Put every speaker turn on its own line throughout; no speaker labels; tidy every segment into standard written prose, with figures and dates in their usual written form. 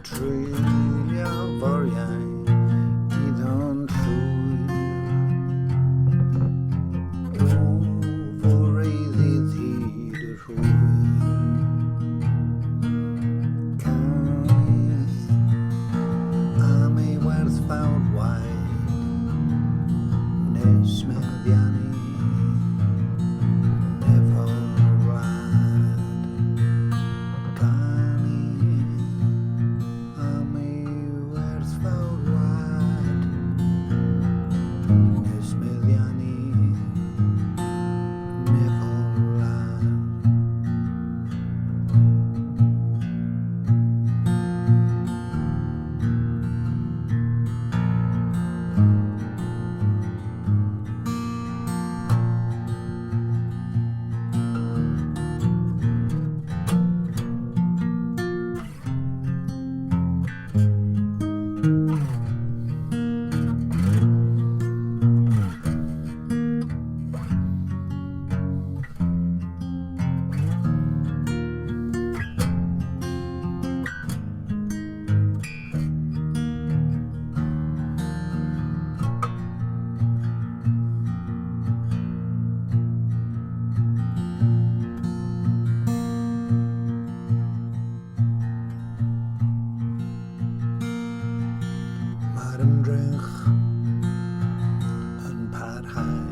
Trillia foriau i ddon trwy o foreiddydd hyd y rhwy. Caeth am ei werth fawr waith nes meddiannu efo wlad. Canu am ei werth fawr wlad nes meddiannu efo wlad. Mae'r ymdrech yn parhau.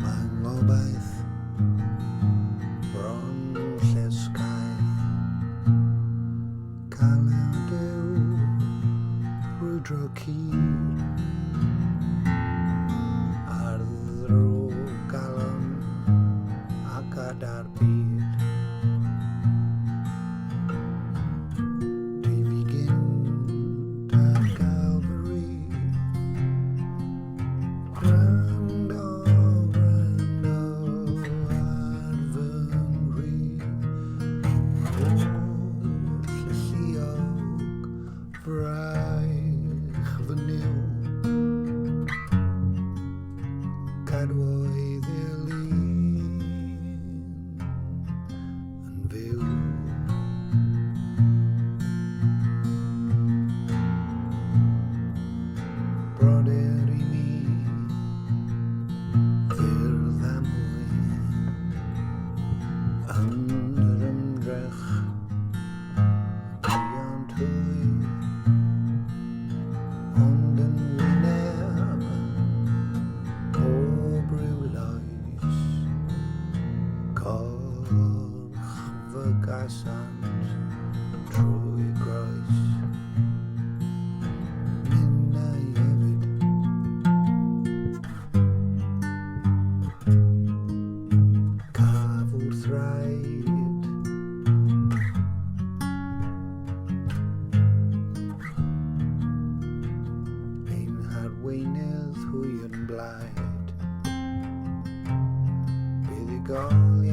Mae ngobaith bron llesgau. Caled yw rwydro cyd ar ddrwg galon ac adar byd. Braich fy niw cadwoedd elin yn fyw. Brodyr i mi ffyrdd am hwy yn yr ymdrech beyond hwy. Ond yn wyneb o briwloes corch fy gasant trwy groes. Minnau hefyd caf wrth raid. Arweinydd hwy yn blaid. Bydd i gol